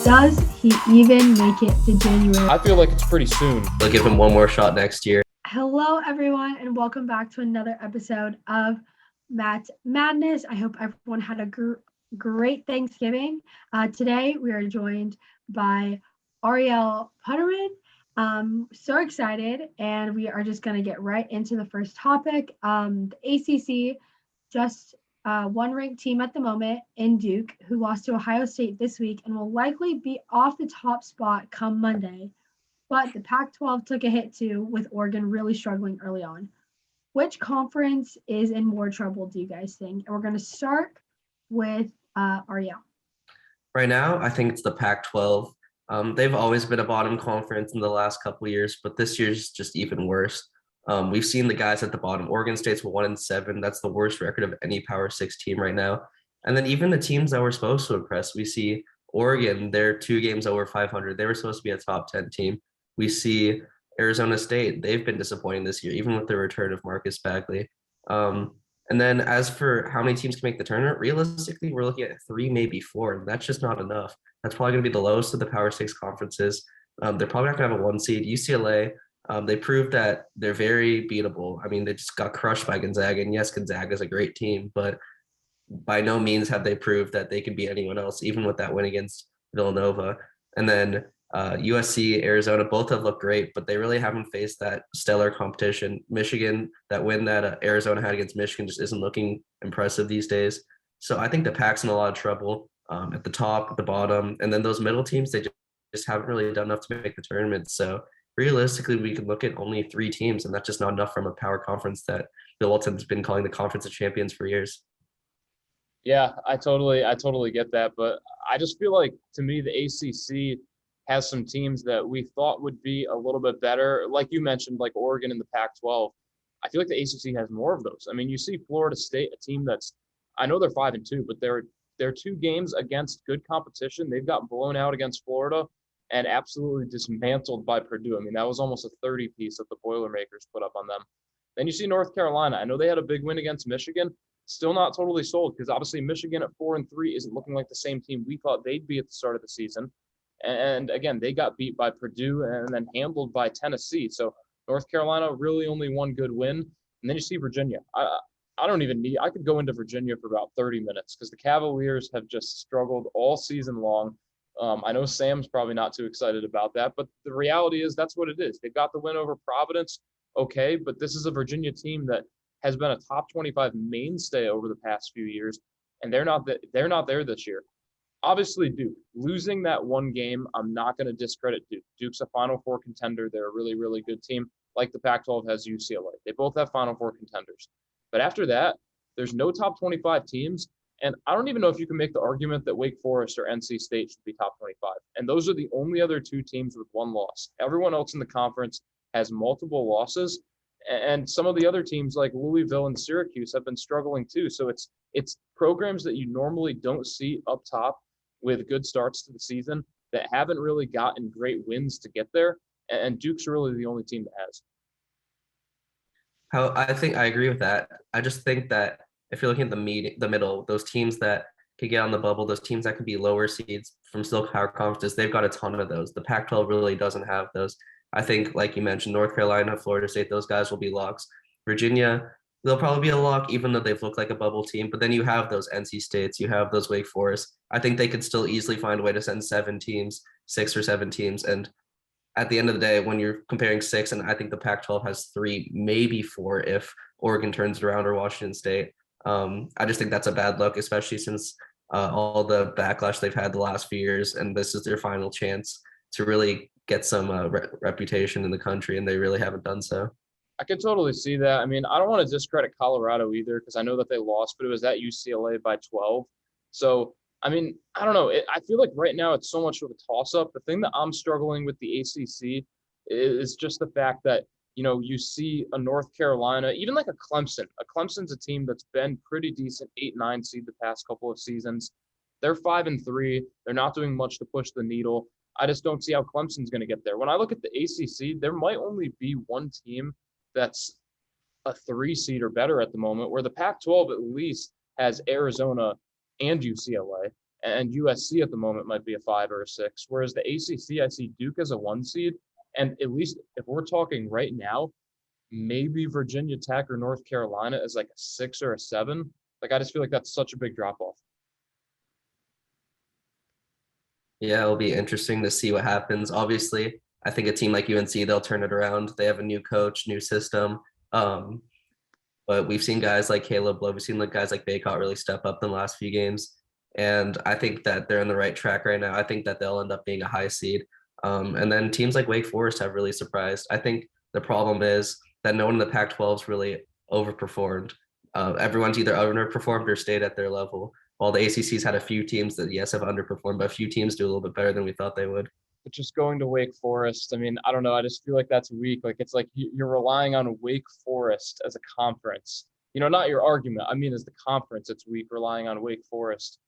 Does he even make it to January? I feel like it's pretty soon. They'll give him one more shot next year. Hello, everyone, and welcome back to another episode of Matt's Madness. I hope everyone had a great Thanksgiving. Today, we are joined by Ariel Puterman. So excited, and we are just going to get right into the first topic. The ACC just one ranked team at the moment in Duke, who lost to Ohio State this week and will likely be off the top spot come Monday. But the Pac-12 took a hit too, with Oregon really struggling early on. Which conference is in more trouble, do you guys think? And we're going to start with Ariel. Right now, I think it's the Pac-12. They've always been a bottom conference in the last couple of years, but this year's just even worse. We've seen the guys at the bottom. Oregon State's 1-7. That's the worst record of any Power 6 team right now. And then even the teams that were supposed to impress, we see Oregon, they're 2 games over 500. They were supposed to be a top 10 team. We see Arizona State, they've been disappointing this year, even with the return of Marcus Bagley. And then as for how many teams can make the tournament, realistically, we're looking at 3, maybe 4, and that's just not enough. That's probably going to be the lowest of the Power 6 conferences. They're probably not going to have a 1 seed. UCLA, they proved that they're very beatable. I mean, they just got crushed by Gonzaga, and yes, Gonzaga is a great team, but by no means have they proved that they can beat anyone else, even with that win against Villanova. And then USC, Arizona, both have looked great, but they really haven't faced that stellar competition. Michigan, that win that Arizona had against Michigan just isn't looking impressive these days. So I think the Pac's in a lot of trouble at the top, at the bottom, and then those middle teams, they just haven't really done enough to make the tournament. So realistically, we could look at only 3 teams, and that's just not enough from a power conference that Bill Walton's been calling the Conference of Champions for years. Yeah, I totally get that, but I just feel like, to me, the ACC has some teams that we thought would be a little bit better. Like you mentioned, like Oregon in the Pac-12. I feel like the ACC has more of those. I mean, you see Florida State, a team that's, I know they're 5-2, but they're 2 games against good competition. They've got blown out against Florida and absolutely dismantled by Purdue. I mean, that was almost a 30-piece that the Boilermakers put up on them. Then you see North Carolina. I know they had a big win against Michigan. Still not totally sold, because obviously Michigan at 4-3 isn't looking like the same team we thought they'd be at the start of the season. And again, they got beat by Purdue and then handled by Tennessee. So North Carolina really only one good win. And then you see Virginia. I could go into Virginia for about 30 minutes, because the Cavaliers have just struggled all season long. I know Sam's probably not too excited about that, but the reality is that's what it is. They got the win over Providence. Okay, but this is a Virginia team that has been a top 25 mainstay over the past few years, and they're not there this year. Obviously, Duke, losing that 1 game, I'm not going to discredit Duke. Duke's a Final Four contender. They're a really, really good team, like the Pac-12 has UCLA. They both have Final Four contenders. But after that, there's no top 25 teams, and I don't even know if you can make the argument that Wake Forest or NC State should be top 25. And those are the only other 2 teams with 1 loss. Everyone else in the conference has multiple losses, and some of the other teams like Louisville and Syracuse have been struggling too. So it's programs that you normally don't see up top with good starts to the season that haven't really gotten great wins to get there. And Duke's really the only team that has. I think I agree with that. I just think that if you're looking at the middle, those teams that could get on the bubble, those teams that could be lower seeds from still power conferences, they've got a ton of those. The Pac-12 really doesn't have those. I think, like you mentioned, North Carolina, Florida State, those guys will be locks. Virginia, they'll probably be a lock, even though they've looked like a bubble team. But then you have those NC States, you have those Wake Forest. I think they could still easily find a way to send 7 teams, 6 or 7 teams. And at the end of the day, when you're comparing 6, and I think the Pac-12 has 3, maybe 4 if Oregon turns it around or Washington State. I just think that's a bad look, especially since all the backlash they've had the last few years, and this is their final chance to really get some reputation in the country, and they really haven't done so. I can totally see that. I mean, I don't want to discredit Colorado either, because I know that they lost, but it was at UCLA by 12. So, I mean, I don't know. I feel like right now it's so much of a toss-up. The thing that I'm struggling with the ACC is just the fact that, you know, you see a North Carolina, even like a Clemson. Clemson's a team that's been pretty decent, 8-9 seed the past couple of seasons. They're 5-3. They're not doing much to push the needle. I just don't see how Clemson's going to get there. When I look at the ACC, there might only be one team that's a 3 seed or better at the moment, where the Pac-12 at least has Arizona and UCLA. and USC at the moment might be a 5 or a 6. Whereas the ACC, I see Duke as a 1 seed, and at least if we're talking right now, maybe Virginia Tech or North Carolina as like a 6 or a 7. Like I just feel like that's such a big drop off. Yeah, it'll be interesting to see what happens. Obviously, I think a team like UNC, they'll turn it around. They have a new coach, new system. But we've seen guys like Caleb Blow, we've seen like guys like Baycott really step up in the last few games. And I think that they're on the right track right now. I think that they'll end up being a high seed. And then teams like Wake Forest have really surprised. I think the problem is that no one in the Pac-12's really overperformed. Everyone's either underperformed or stayed at their level. While the ACC's had a few teams that, yes, have underperformed, but a few teams do a little bit better than we thought they would. But just going to Wake Forest, I mean, I don't know. I just feel like that's weak. Like it's like you're relying on Wake Forest as a conference. Not your argument. I mean, as the conference, it's weak relying on Wake Forest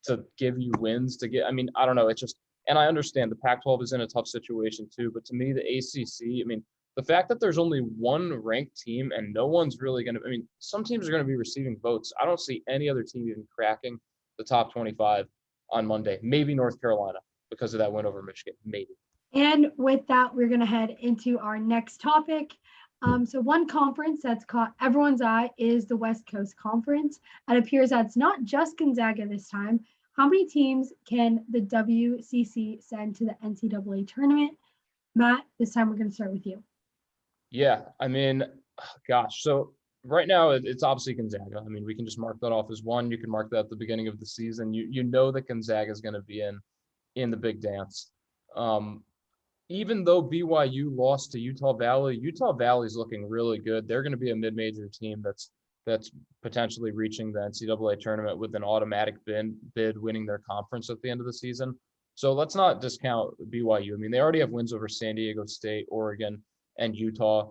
to give you wins to get. I mean, I don't know. It's just, and I understand the Pac-12 is in a tough situation too. But to me, the ACC, I mean, the fact that there's only one ranked team and no one's really going to, I mean, some teams are going to be receiving votes. I don't see any other team even cracking the top 25 on Monday. Maybe North Carolina because of that win over Michigan, maybe. And with that, we're going to head into our next topic. So one conference that's caught everyone's eye is the West Coast Conference. It appears that it's not just Gonzaga this time. How many teams can the WCC send to the NCAA tournament? Matt, this time we're going to start with you. Yeah, I mean, gosh. So right now it's obviously Gonzaga. I mean, we can just mark that off as one. You can mark that at the beginning of the season. You know that Gonzaga is going to be in the big dance. Even though BYU lost to Utah Valley is looking really good. They're going to be a mid-major team that's potentially reaching the NCAA tournament with an automatic bid winning their conference at the end of the season. So let's not discount BYU. I mean, they already have wins over San Diego State, Oregon, and Utah.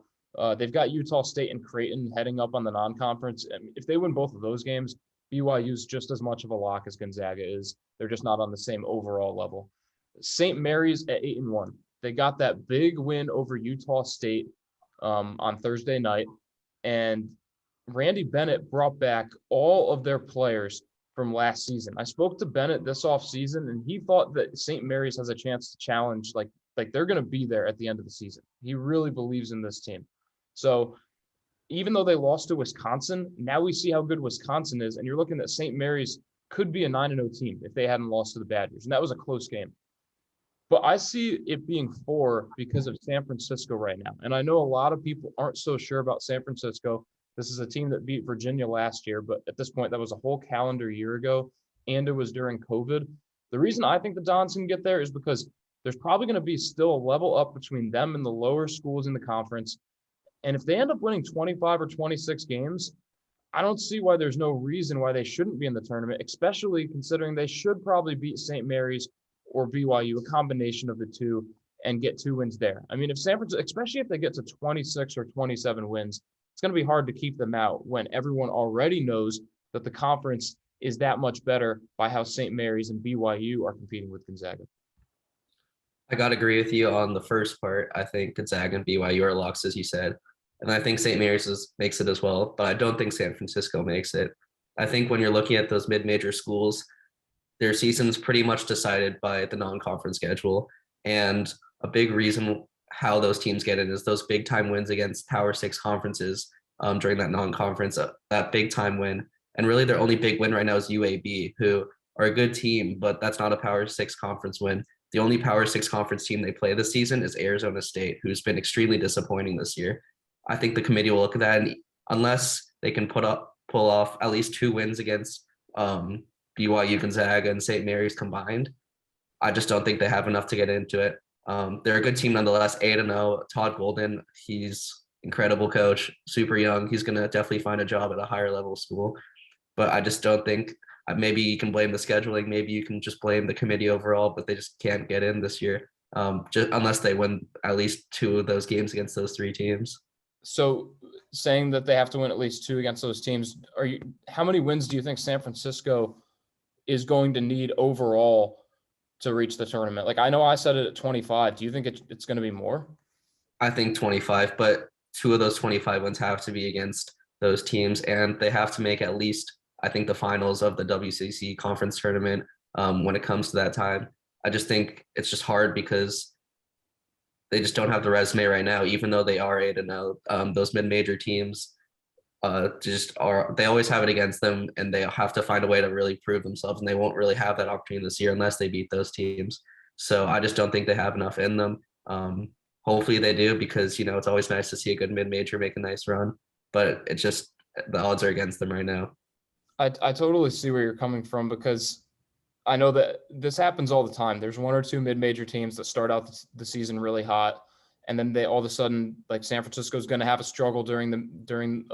They've got Utah State and Creighton heading up on the non-conference. I mean, if they win both of those games, BYU is just as much of a lock as Gonzaga is. They're just not on the same overall level. St. Mary's at 8-1. They got that big win over Utah State on Thursday night, and Randy Bennett brought back all of their players from last season. I spoke to Bennett this offseason, and he thought that St. Mary's has a chance to challenge, like they're going to be there at the end of the season. He really believes in this team. So even though they lost to Wisconsin, now we see how good Wisconsin is, and you're looking at St. Mary's could be a 9-0 team if they hadn't lost to the Badgers, and that was a close game. But I see it being 4 because of San Francisco right now. And I know a lot of people aren't so sure about San Francisco. This is a team that beat Virginia last year, but at this point, that was a whole calendar year ago, and it was during COVID. The reason I think the Dons can get there is because there's probably going to be still a level up between them and the lower schools in the conference. And if they end up winning 25 or 26 games, I don't see why there's no reason why they shouldn't be in the tournament, especially considering they should probably beat St. Mary's or BYU, a combination of the two, and get 2 wins there. I mean, if San Francisco, especially if they get to 26 or 27 wins, it's going to be hard to keep them out when everyone already knows that the conference is that much better by how St. Mary's and BYU are competing with Gonzaga. I got to agree with you on the first part. I think Gonzaga and BYU are locks, as you said. And I think St. Mary's makes it as well, but I don't think San Francisco makes it. I think when you're looking at those mid-major schools, their season's pretty much decided by the non-conference schedule. And a big reason how those teams get in is those big-time wins against Power 6 conferences during that non-conference, that big-time win. And really their only big win right now is UAB, who are a good team, but that's not a Power 6 conference win. The only Power 6 conference team they play this season is Arizona State, who's been extremely disappointing this year. I think the committee will look at that, and unless they can pull off at least 2 wins against BYU, Gonzaga, and St. Mary's combined, I just don't think they have enough to get into it. They're a good team nonetheless. 8-0. Todd Golden, he's incredible coach, super young. He's going to definitely find a job at a higher level school. But I just don't think, maybe you can blame the scheduling. Maybe you can just blame the committee overall, but they just can't get in this year just unless they win at least 2 of those games against those 3 teams. So saying that they have to win at least 2 against those teams, how many wins do you think San Francisco is going to need overall to reach the tournament? Like, I know I said it at 25. Do you think it's going to be more? I think 25, but 2 of those 25 wins have to be against those teams, and they have to make at least, I think, the finals of the WCC conference tournament. when it comes to that time. I just think it's just hard because they just don't have the resume right now, even though they are 8-0. Those mid-major teams they always have it against them, and they have to find a way to really prove themselves, and they won't really have that opportunity this year unless they beat those teams. So I just don't think they have enough in them. Hopefully they do, because it's always nice to see a good mid-major make a nice run, but it's just the odds are against them right now. I totally see where you're coming from, because I know that this happens all the time. There's one or two mid-major teams that start out the season really hot, and then they all of a sudden, like San Francisco's going to have a struggle during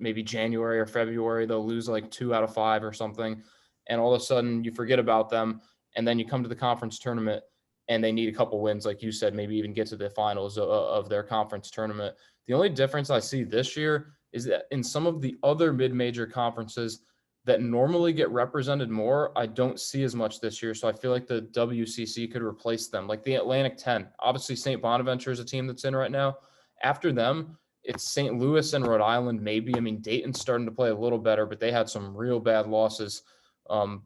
maybe January or February. They'll lose like 2 out of 5 or something, and all of a sudden you forget about them, and then you come to the conference tournament and they need a couple wins, like you said, maybe even get to the finals of their conference tournament. The only difference I see this year is that in some of the other mid-major conferences that normally get represented more, I don't see as much this year. So I feel like the WCC could replace them. Like the Atlantic 10, obviously St. Bonaventure is a team that's in right now. After them, it's St. Louis and Rhode Island, maybe. I mean, Dayton's starting to play a little better, but they had some real bad losses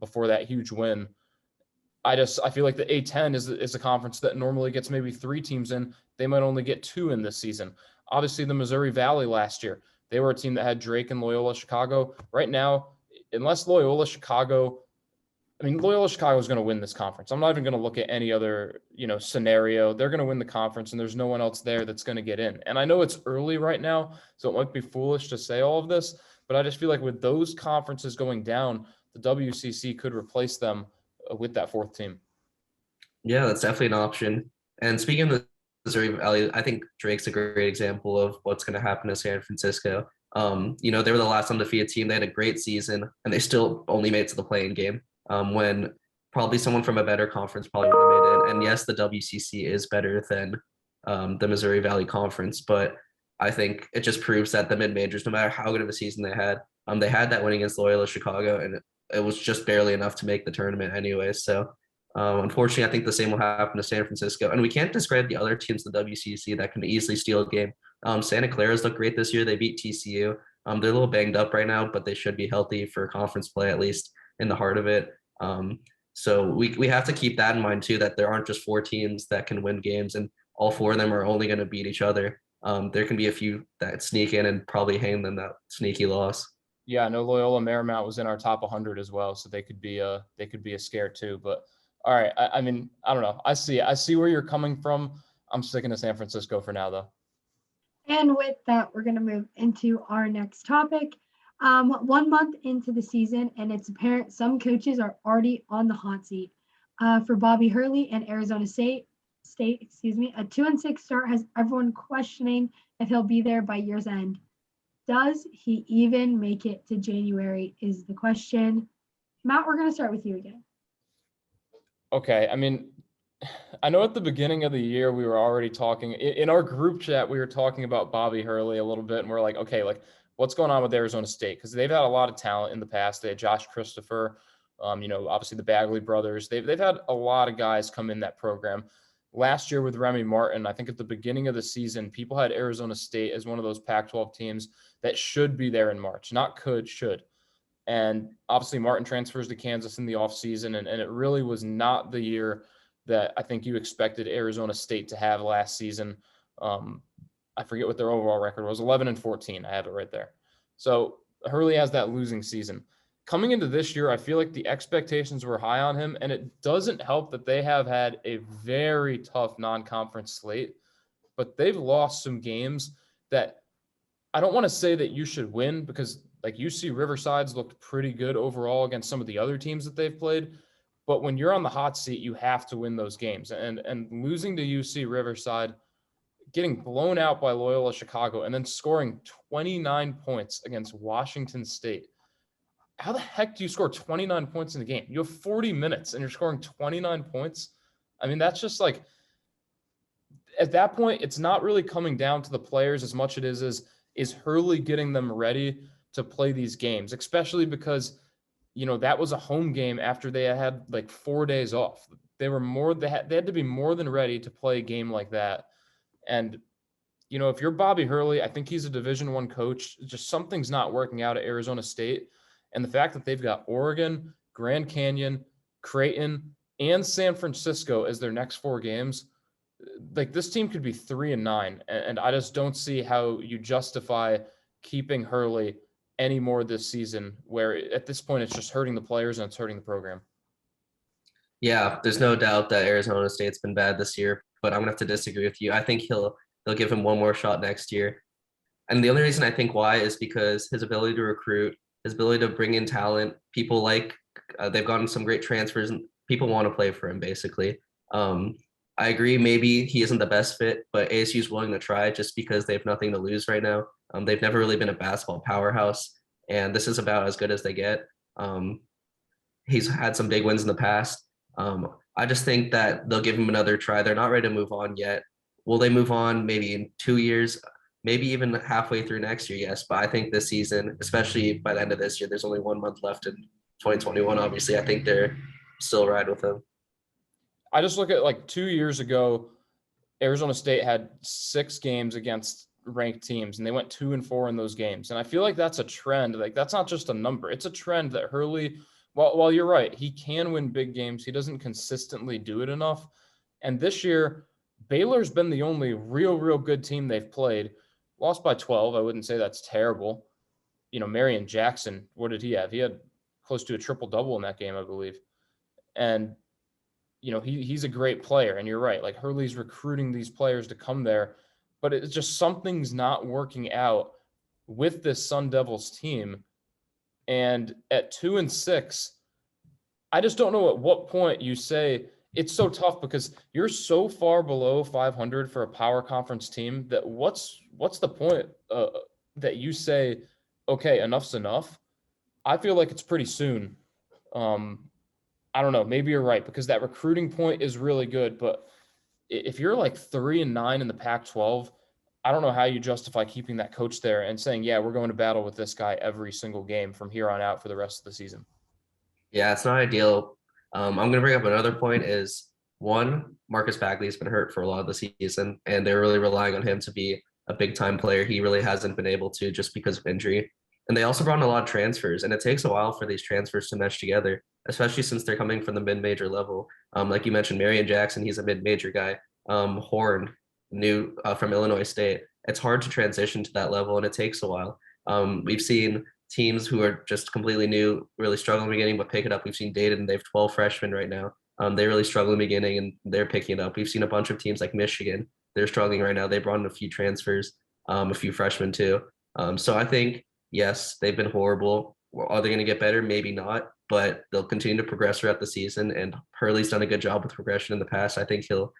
before that huge win. I feel like the A10 is a conference that normally gets maybe 3 teams in. They might only get 2 in this season. Obviously, the Missouri Valley last year, they were a team that had Drake and Loyola Chicago. Right now, unless Loyola Chicago is going to win this conference. I'm not even going to look at any other, scenario. They're going to win the conference, and there's no one else there that's going to get in. And I know it's early right now, so it might be foolish to say all of this, but I just feel like with those conferences going down, the WCC could replace them with that 4th team. Yeah, that's definitely an option. And speaking of the Missouri Valley, I think Drake's a great example of what's going to happen to San Francisco. They were the last undefeated team. They had a great season, and they still only made it to the play-in game, when probably someone from a better conference probably would have made it. And yes, the WCC is better than the Missouri Valley Conference, but I think it just proves that the mid-majors, no matter how good of a season they had that win against Loyola Chicago, and it was just barely enough to make the tournament anyway. So unfortunately, I think the same will happen to San Francisco. And we can't describe the other teams in the WCC that can easily steal a game. Santa Clara's looked great this year. They beat TCU. They're a little banged up right now, but they should be healthy for conference play, at least in the heart of it. So we have to keep that in mind too, that there aren't just 4 teams that can win games, and all 4 of them are only going to beat each other. There can be a few that sneak in and probably hang them that sneaky loss. Yeah, I know Loyola Marymount was in our top 100 as well, so they could be a scare too. But all right, I mean, I don't know. I see where you're coming from. I'm sticking to San Francisco for now, though. And with that, we're going to move into our next topic. 1 month into the season, and it's apparent some coaches are already on the hot seat. For Bobby Hurley and Arizona State, a 2-6 start has everyone questioning if he'll be there by year's end. Does he even make it to January is the question. Matt, we're going to start with you again. Okay, I mean, I know at the beginning of the year we were already talking in our group chat. We were talking about Bobby Hurley a little bit, and we're like, okay, like what's going on with Arizona State? Because they've had a lot of talent in the past. They had Josh Christopher, obviously the Bagley brothers. They've had a lot of guys come in that program. Last year with Remy Martin, I think at the beginning of the season, people had Arizona State as one of those Pac-12 teams that should be there in March, not could, should. And obviously Martin transfers to Kansas in the offseason, and it really was not the year that I think you expected Arizona State to have last season. I forget what their overall record was, 11-14. I have it right there. So Hurley has that losing season. Coming into this year, I feel like the expectations were high on him, and it doesn't help that they have had a very tough non-conference slate, but they've lost some games that I don't want to say that you should win, because like UC Riverside's looked pretty good overall against some of the other teams that they've played. But when you're on the hot seat, you have to win those games. And losing to UC Riverside, getting blown out by Loyola Chicago, and then scoring 29 points against Washington State. How the heck do you score 29 points in a game? You have 40 minutes and you're scoring 29 points. I mean, that's just like, at that point, it's not really coming down to the players as much as it is Hurley getting them ready to play these games, especially because, that was a home game after they had like 4 days off. They had to be more than ready to play a game like that. And, if you're Bobby Hurley, I think he's a Division I coach. Just something's not working out at Arizona State. And the fact that they've got Oregon, Grand Canyon, Creighton, and San Francisco as their next 4 games, like this team could be 3-9. And I just don't see how you justify keeping Hurley any more this season, where at this point it's just hurting the players and it's hurting the program. Yeah, there's no doubt that Arizona State's been bad this year, but I'm gonna have to disagree with you. I think they'll give him one more shot next year. And the only reason I think why is because his ability to recruit, his ability to bring in talent, people like they've gotten some great transfers and people want to play for him basically. I agree, maybe he isn't the best fit, but ASU is willing to try just because they have nothing to lose right now. They've never really been a basketball powerhouse, and this is about as good as they get. He's had some big wins in the past. I just think that they'll give him another try. They're not ready to move on yet. Will they move on maybe in 2 years? Maybe even halfway through next year, yes. But I think this season, especially by the end of this year, there's only 1 month left in 2021. Obviously, I think they're still ride with him. I just look at like 2 years ago, Arizona State had 6 games against ranked teams, and they went 2-4 in those games. And I feel like that's a trend. Like that's not just a number; it's a trend that Hurley. While you're right, he can win big games. He doesn't consistently do it enough. And this year, Baylor's been the only real good team they've played. Lost by 12. I wouldn't say that's terrible. Marion Jackson, what did he have? He had close to a triple-double in that game, I believe. And, he's a great player. And you're right. Like Hurley's recruiting these players to come there. But it's just something's not working out with this Sun Devils team. And at 2-6, I just don't know at what point you say it's so tough because you're so far below 500 for a power conference team that what's the point that you say, okay, enough's enough? I feel like it's pretty soon. I don't know. Maybe you're right because that recruiting point is really good. But if you're like 3-9 in the Pac-12, I don't know how you justify keeping that coach there and saying, yeah, we're going to battle with this guy every single game from here on out for the rest of the season. Yeah, it's not ideal. I'm going to bring up another point is one, Marcus Bagley's been hurt for a lot of the season, and they're really relying on him to be a big time player. He really hasn't been able to just because of injury. And they also brought in a lot of transfers, and it takes a while for these transfers to mesh together, especially since they're coming from the mid-major level. Like you mentioned, Marion Jackson, he's a mid-major guy. Horn, new from Illinois State. It's hard to transition to that level, and it takes a while. We've seen teams who are just completely new really struggle in the beginning, but pick it up. We've seen Dayton, they have 12 freshmen right now. They really struggle in the beginning, and they're picking it up. We've seen a bunch of teams like Michigan. They're struggling right now. They brought in a few transfers, a few freshmen too. So I think, yes, they've been horrible. Are they going to get better? Maybe not, but they'll continue to progress throughout the season. And Hurley's done a good job with progression in the past. I think he'll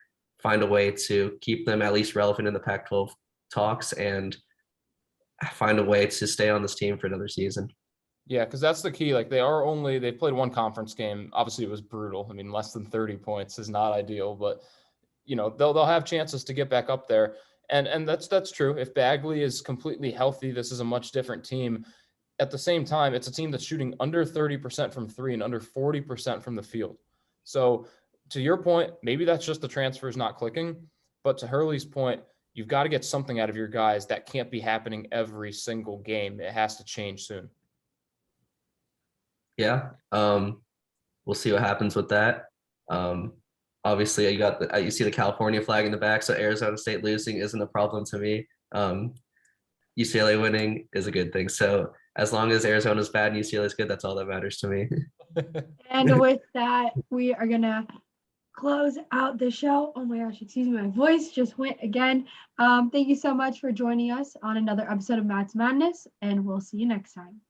find a way to keep them at least relevant in the Pac-12 talks and find a way to stay on this team for another season. Yeah, because that's the key. Like they played 1 conference game. Obviously, it was brutal. I mean, less than 30 points is not ideal, but they'll have chances to get back up there. And that's true. If Bagley is completely healthy, this is a much different team. At the same time, it's a team that's shooting under 30% from 3 and under 40% from the field. So to your point, maybe that's just the transfers not clicking. But to Hurley's point, you've got to get something out of your guys. That can't be happening every single game. It has to change soon. Yeah. We'll see what happens with that. Obviously, you see the California flag in the back, so Arizona State losing isn't a problem to me. UCLA winning is a good thing. So as long as Arizona's bad and UCLA is good, that's all that matters to me. And with that, we are gonna close out the show. Oh my gosh, excuse me, my voice just went again. Thank you so much for joining us on another episode of Matt's Madness, and we'll see you next time.